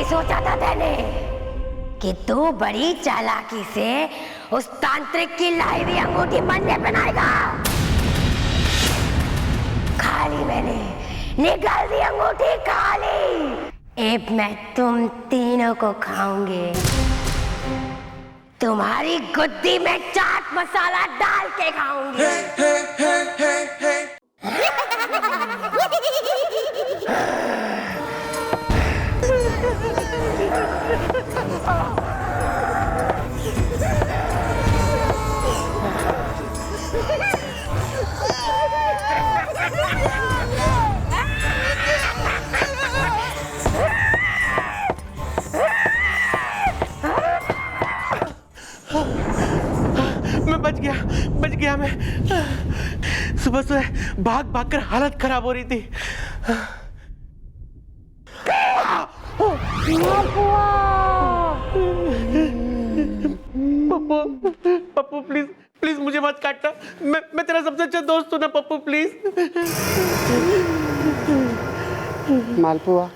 सोचा था तेने कि तू बड़ी चालाकी से उस तांत्रिक की लाई हुई अंगूठी मन में बनाएगा? खाली मैंने निकाल दी अंगूठी, खाली। अब मैं तुम तीनों को खाऊंगी, तुम्हारी गुद्दी में चाट मसाला डाल के खाऊंगी। मैं बच गया मैं। सुबह से भाग भाग कर हालत खराब हो रही थी। पप्पू प्लीज प्लीज मुझे मत काटना, मैं तेरा सबसे अच्छा दोस्त हूँ ना पप्पू, प्लीज। मालपुआ,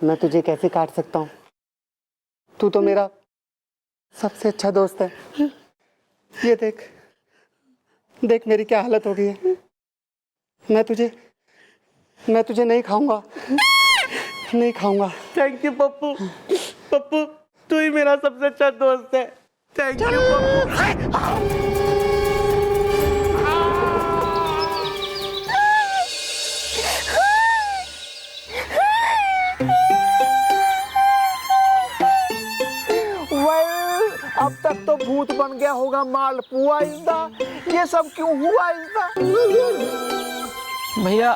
मैं तुझे कैसे काट सकता हूँ? तू तो मेरा सबसे अच्छा दोस्त है। ये देख देख मेरी क्या हालत हो गई है। मैं तुझे नहीं खाऊंगा, नहीं खाऊंगा। थैंक यू पप्पू, पप्पू तू ही मेरा सबसे अच्छा दोस्त है। Thank you Pappu. अब तक तो भूत बन गया होगा मालपुआ इंदा, ये सब क्यों हुआ इंदा? भैया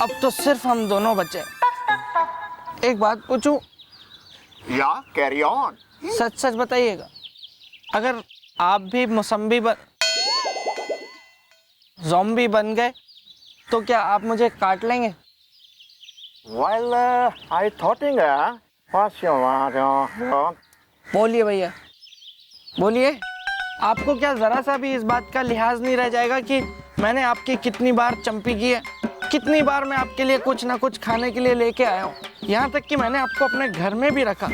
अब तो सिर्फ हम दोनों बचे। एक बात पूछूं? या कैरी ऑन। सच सच बताइएगा, अगर आप भी ज़ॉम्बी बन गए तो क्या आप मुझे काट लेंगे? Well, I thought बोलिए भैया बोलिए, आपको क्या जरा सा भी इस बात का लिहाज नहीं रह जाएगा कि मैंने आपकी कितनी बार चंपी की है, कितनी बार मैं आपके लिए कुछ ना कुछ खाने के लिए लेके आया हूँ, यहाँ तक कि मैंने आपको अपने घर में भी रखा।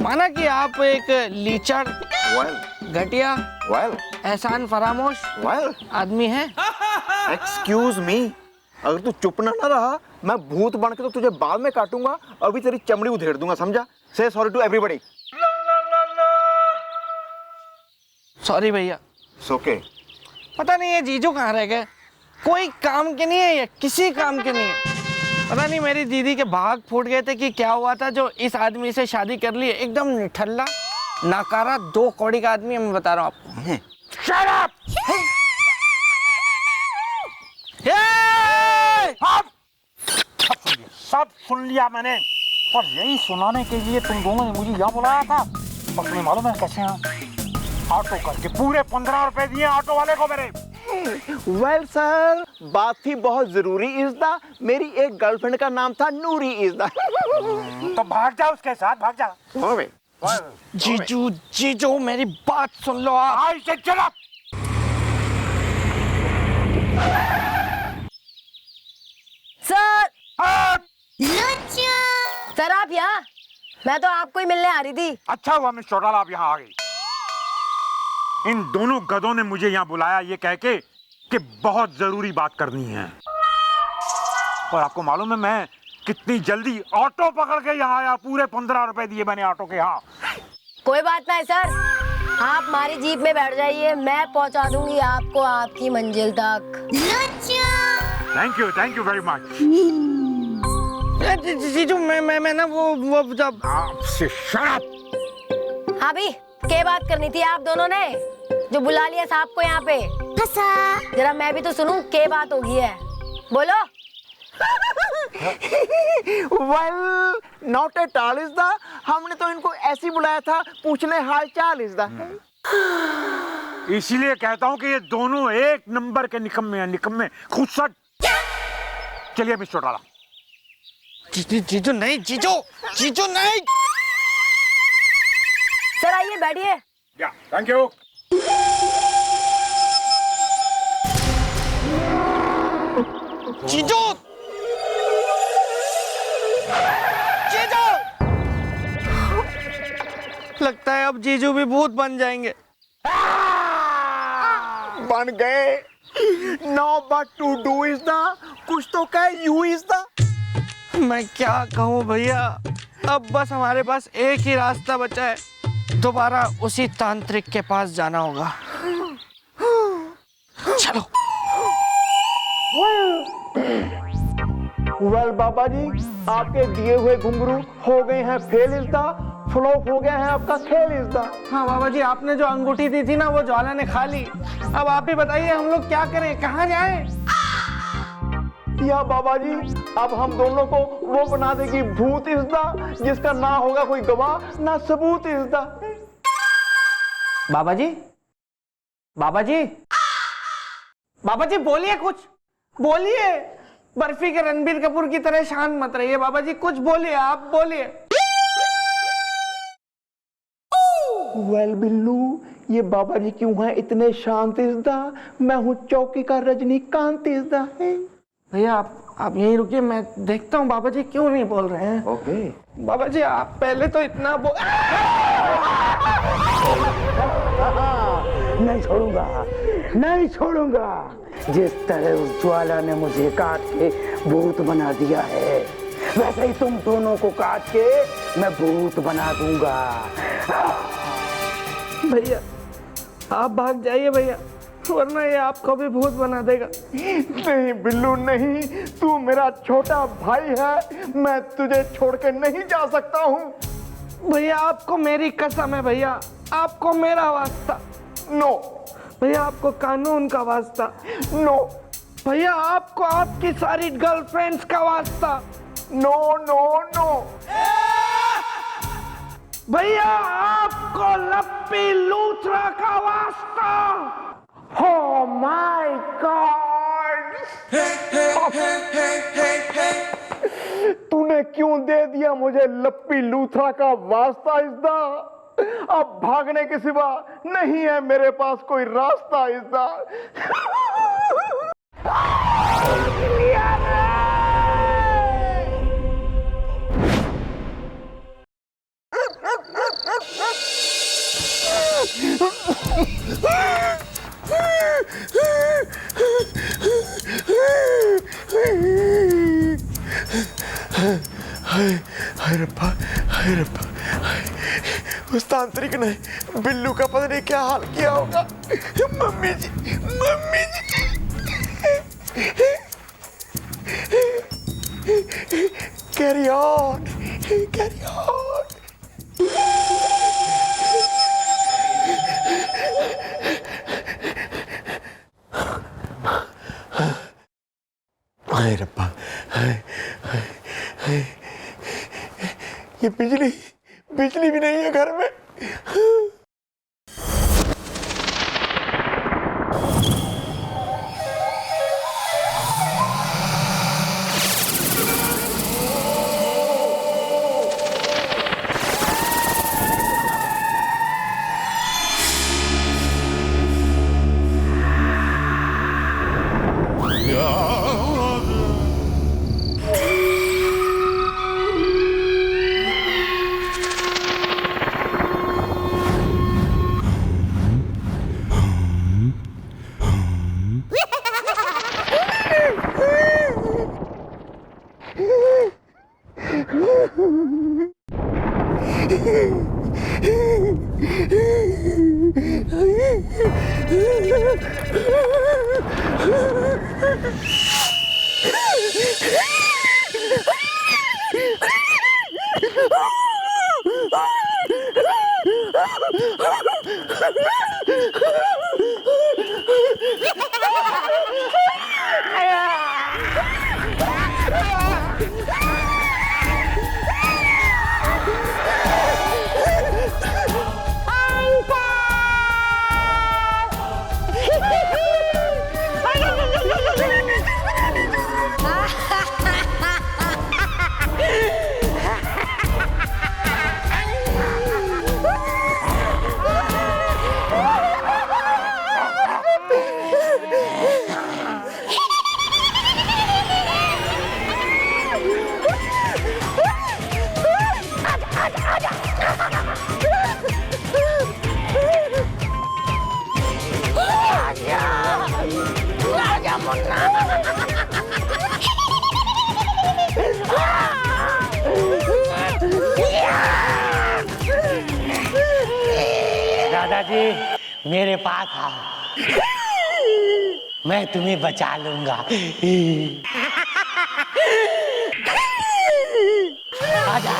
माना कि आप एक लीचड़, घटिया, एहसान फरामोश आदमी हैं। एक्सक्यूज मी, अगर तू चुप ना रहा मैं भूत बन के तो तुझे बाद में काटूंगा, अभी तेरी चमड़ी उधेड़ दूंगा, समझा? से सॉरी टू एवरीबॉडी। सॉरी भैया। ओके। पता नहीं ये जीजू कहाँ रह गए, कोई काम के नहीं है, ये किसी काम के नहीं है। पता नहीं मेरी दीदी के भाग फूट गए थे कि क्या हुआ था जो इस आदमी से शादी कर ली। एकदम निठल्ला नाकारा 2 कौड़ी का आदमी है, मैं बता रहा हूँ आपको। Shut up! सब सुन लिया मैंने, और यही सुनाने के लिए तुम दोनों ने मुझे यहाँ बुलाया था। और तुम्हें मालूम है कैसे हैं? ऑटो करके पूरे 15 रुपए दिए ऑटो वाले को मेरे। वेल सर, बात थी बहुत जरूरी इज़दा। मेरी एक गर्लफ्रेंड का नाम था नूरी इज़दा। तो भाग जा उसके साथ, भाग जा। जीजू जीजू मेरी बात सुन लो आप। आई से चला। सर सर आप यहाँ? मैं तो आपको ही मिलने आ रही थी। अच्छा हुआ मिस चौटाला आप यहाँ आ गई। इन दोनों गधों ने मुझे यहाँ बुलाया ये कह के कि बहुत जरूरी बात करनी है। और आपको मालूम है मैं कितनी जल्दी ऑटो पकड़ के यहाँ आया। पूरे 15 रुपए दिए मैंने ऑटो के। यहाँ कोई बात नहीं सर, आप हमारी जीप में बैठ जाइए, मैं पहुंचा दूंगी आपको आपकी मंजिल तक। Thank you very much. जीजू मैं ना वो जब हाँ भी क्या बात करनी थी आप दोनों ने जो बुला लिया साहब को यहाँ पे? जरा मैं भी तो सुनूं क्या बात होगी है, बोलो। Well, not at all is the, हमने तो इनको ऐसे बुलाया था पूछने हाल चाल is the। इसीलिए कहता हूँ कि ये दोनों एक नंबर के निकम्मे हैं, निकम्मे खुदसट। चलिए मिस चौटाला। जीजू नहीं, जीजू नहीं। सर आइए बैठिए। या थैंक यू। जीजू लगता है अब जीजू भी भूत बन जाएंगे। बन गए। No but to do is the, कुछ तो कह यू इज द। मैं क्या कहूँ भैया, अब बस हमारे पास एक ही रास्ता बचा है, दोबारा उसी तांत्रिक के पास जाना होगा। चलो। वेल बाबा जी, आपके दिए हुए घुंघरू हो गए हैं फेल इज द, फ्लॉप हो गया है आपका खेल इज द। हाँ बाबा जी, आपने जो अंगूठी दी थी ना वो ज्वाला ने खा ली। अब आप ही बताइए हम लोग क्या करें, कहाँ जाएं? या बाबा जी, अब हम दोनों को वो बना देगी भूत इज द, जिसका ना होगा कोई गवाह ना सबूत इज द। बाबा जी, बाबा जी, बाबा जी बोलिए, कुछ बोलिए। बर्फी के रणबीर कपूर की तरह शांत मत रहिए बाबा जी, कुछ बोलिए, आप बोलिए। वेल बिल्लू, ये बाबा जी क्यों हैं इतने शांत इज द, मैं हूँ चौकी का रजनीकांत इज द। भैया आप यहीं रुकिए, मैं देखता हूँ बाबा जी क्यों नहीं बोल रहे हैं। ओके बाबा जी आप पहले तो इतना नहीं छोड़ूंगा, नहीं छोड़ूंगा। जिस तरह उस ज्वाला ने मुझे काट के भूत बना दिया है, वैसे ही तुम दोनों को काट के मैं भूत बना दूंगा। भैया आप भाग जाइए भैया, वरना ये आपको भी भूत बना देगा। नहीं बिल्लू नहीं, तू मेरा छोटा भाई है, मैं तुझे छोड़ के नहीं जा सकता हूँ। भैया आपको मेरी कसम है भैया, आपको मेरा वास्ता। नो भैया आपको कानून का वास्ता। नो भैया आपको आपकी सारी गर्लफ्रेंड्स का वास्ता। नो नो नो भैया आपको लप्पी लूथरा का वास्ता। Oh my God! तूने क्यों दे दिया मुझे लप्पी लूथरा का वास्ता इज़दा? अब भागने के सिवा नहीं है मेरे पास कोई रास्ता इज़दा। हाय रब्बा, हाय रब्बा, उस तांत्रिक ने बिल्लू का पता नहीं क्या हाल किया होगा। Mummy ji, mummy ji, carry on, carry on. हाय रब्बा, हाय हाय हाय, ये बिजली बिजली भी नहीं है घर में। जी मेरे पास आओ, मैं तुम्हें बचा लूंगा। आजा।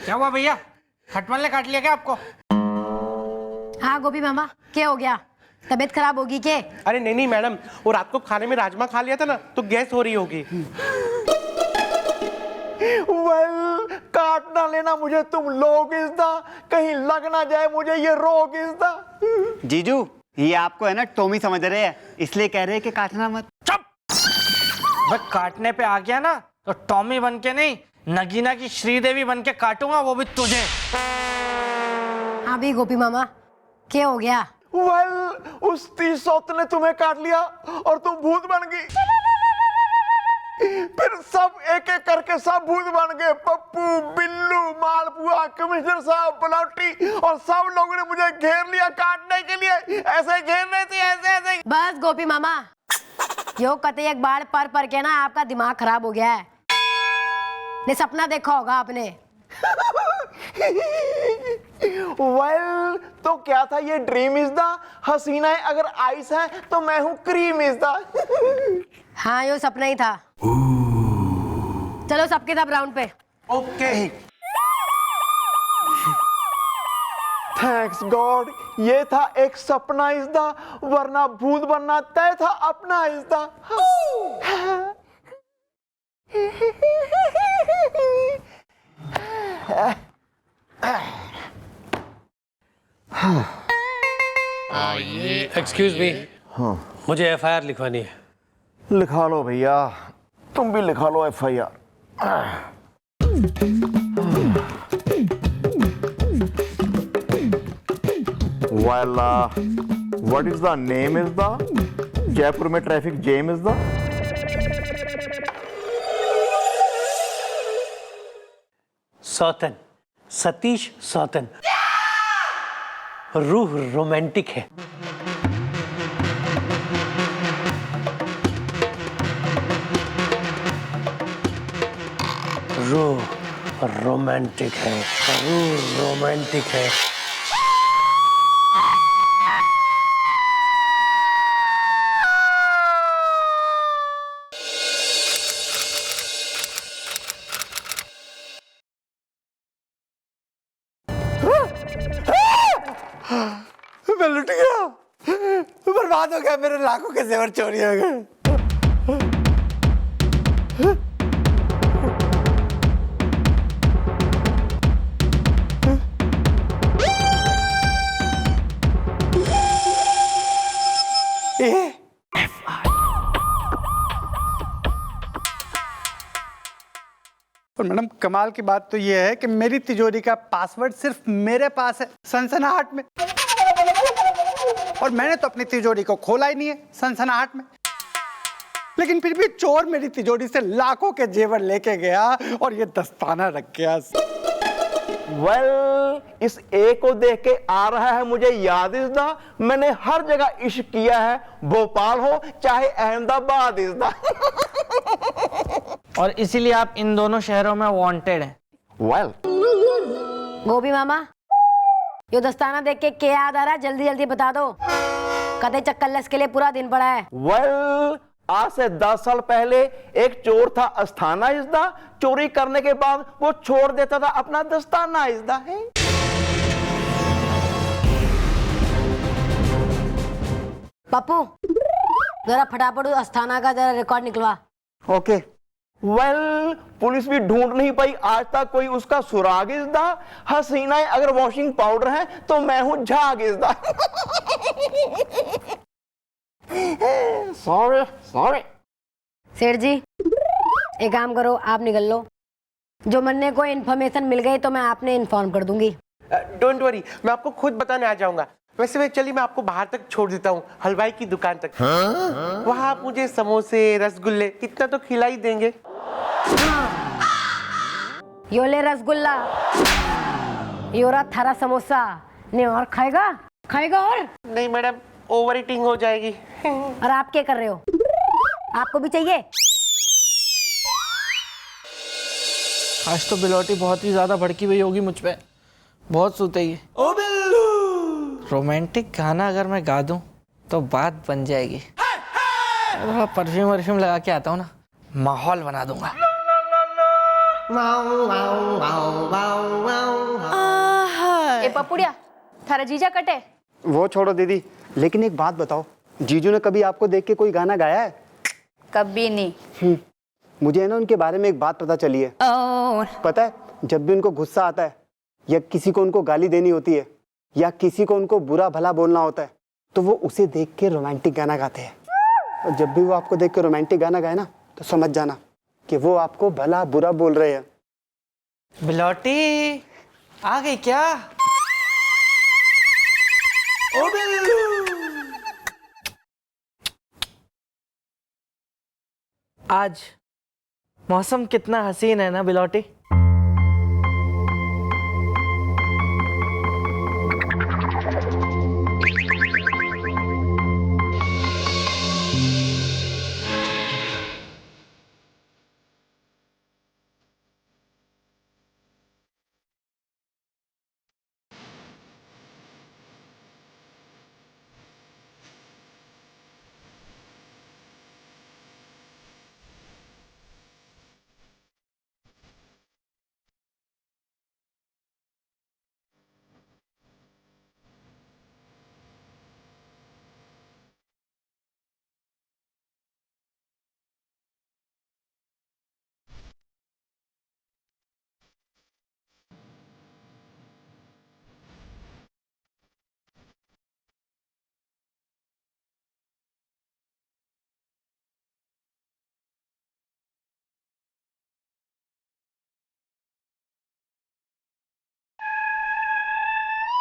क्या हुआ भैया, खटमल ने काट लिया क्या आपको? हाँ गोपी मामा, क्या हो गया? तबीयत खराब होगी क्या? अरे नहीं नहीं मैडम, वो रात को खाने में राजमा खा लिया था ना, तो गैस हो रही होगी। वेल, काट ना लेना मुझे तुम लोग इसदा, कहीं लग ना जाए मुझे ये रोग इसदा। जीजू, ये आपको है ना टॉमी समझ रहे हैं, इसलिए कह रहे हैं कि काटना मत। चुप! बस काटने पे आ गया ना तो टॉमी बन के नहीं, नगीना की श्रीदेवी बन के काटूंगा, वो भी तुझे। हाँ भी गोपी मामा, क्या हो गया? वेल, उस 30 सौत ने तुम्हें काट लिया और तुम भूत बन गई। फिर सब एक एक करके सब भूत बन गए, पप्पू, बिल्लू, मालपुआ, कमिश्नर साहब, बलौटी, और सब लोगों ने मुझे घेर लिया काटने के लिए। ऐसे घेर रहे थे, ऐसे ऐसे। बस गोपी मामा, यो कते एक बार पर के ना आपका दिमाग खराब हो गया है। ने सपना देखा होगा आपने। वेल, तो क्या था ये ड्रीम इज द, हसीनाएं अगर आइस है तो मैं हूँ क्रीम इज द। हाँ यो सपना ही था। चलो सबके सब राउंड पे। ओके। थैंक्स गॉड, ये था एक सपना इज द, वरना भूत बनना तय था अपना इज द। एक्सक्यूज मी, मुझे एफआईआर लिखवानी है। लिखा लो भैया, तुम भी लिखा लो FIR. Well, what is the name is the? Jaipur में ट्रैफिक जैम इज द। सौतन, सतीश सौतन। रूह रोमांटिक है। रूह रोमांटिक है, रूह रोमांटिक है। मैं लुट गया, बर्बाद हो गया, मेरे लाखों के जेवर चोरी हो गए। और मैडम कमाल की बात तो ये है कि मेरी तिजोरी का पासवर्ड सिर्फ मेरे पास है, सनसनाहट में। और मैंने तो अपनी तिजोरी को खोला ही नहीं है सनसनाहट में, लेकिन फिर भी चोर मेरी तिजोरी से लाखों के जेवर लेके गया और ये दस्ताना रख गया। वेल, इस ए को देख के आ रहा है मुझे याद इस दा, मैंने हर जगह इश्क किया है, भोपाल हो चाहे अहमदाबाद इस दा। और इसीलिए आप इन दोनों शहरों में वांटेड हैं। वेल, गोपी मामा, यो दस्ताना देख के क्या याद आ रहा है? जल्दी जल्दी बता दो, कते चक्करलेस के लिए पूरा दिन पड़ा है। वेल, आज से 10 साल पहले एक चोर था अस्थाना इजदा, चोरी करने के बाद वो छोड़ देता था अपना दस्ताना इजदा है। पप्पू, जरा फटाफट उस अस्थाना का जरा रिकॉर्ड निकलवा। ओके। वेल, पुलिस भी ढूंढ नहीं पाई आज तक कोई उसका सुराग इजदा, हसीनाएं अगर वॉशिंग पाउडर है तो मैं हूं झाग इजदा। Sorry sorry. सेठ जी, एक काम करो, आप निकल लो। जो मन्ने को इन्फॉर्मेशन मिल गई तो मैं आपने इन्फॉर्म कर दूंगी। डोंट वरी, मैं आपको खुद बताने आ जाऊंगा। वैसे मैं चलिए मैं आपको बाहर तक छोड़ देता हूँ, हलवाई की दुकान तक। वहाँ आप मुझे समोसे रसगुल्ले इतना तो खिला ही देंगे। यो ले रसगुल्ला, यो रहा थारा समोसा। नहीं और खाएगा? और? नहीं मैडम, ओवर ईटिंग हो जाएगी। और आप क्या कर रहे हो? आपको भी चाहिए? आज तो बिलोटी बहुत ही ज्यादा भड़की हुई होगी मुझ पे, बहुत सूते ही। ओ बिल्लू, रोमांटिक गाना अगर मैं गा दूं तो बात बन जाएगी। थोड़ा परफ्यूम वर्फ्यूम लगा के आता हूँ ना, माहौल बना दूंगा। ए पपुड़िया, थारा जीजा कटे? वो छोड़ो दीदी, लेकिन एक बात बताओ, जीजू ने कभी आपको देख के कोई गाना गाया है? कभी नहीं। मुझे है ना उनके बारे में एक बात पता चली है। पता है, जब भी उनको गुस्सा आता है या किसी को उनको गाली देनी होती है या किसी को उनको बुरा भला बोलना होता है तो वो उसे देख के रोमांटिक गाना गाते हैं। और जब भी वो आपको देख के रोमांटिक गाना गाए ना तो समझ जाना कि वो आपको भला बुरा बोल रहे हैं। बिलोटी आ गई क्या? ओ बिल्लू, आज मौसम कितना हसीन है ना बिलोटी।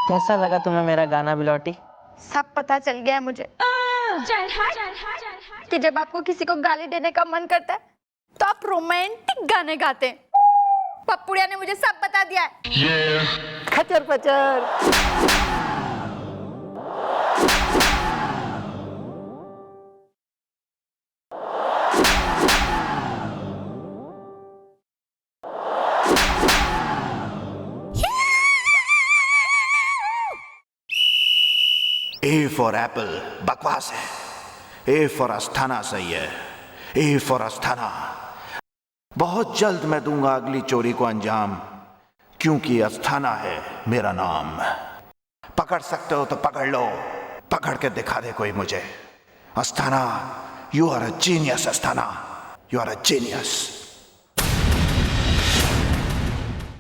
कैसा लगा तुम्हें मेरा गाना बिलोटी? सब पता चल गया है मुझे कि जब आपको किसी को गाली देने का मन करता है तो आप रोमांटिक गाने गाते हैं। पप्पुड़िया ने मुझे सब बता दिया है। खचर पचर। ए फॉर एप्पल बकवास है, ए फॉर अस्थाना सही है, ए फॉर अस्थाना। बहुत जल्द मैं दूंगा अगली चोरी को अंजाम, क्योंकि अस्थाना है मेरा नाम। पकड़ सकते हो तो पकड़ लो, पकड़ के दिखा दे कोई मुझे। Asthana, you are a genius Asthana, you are a genius.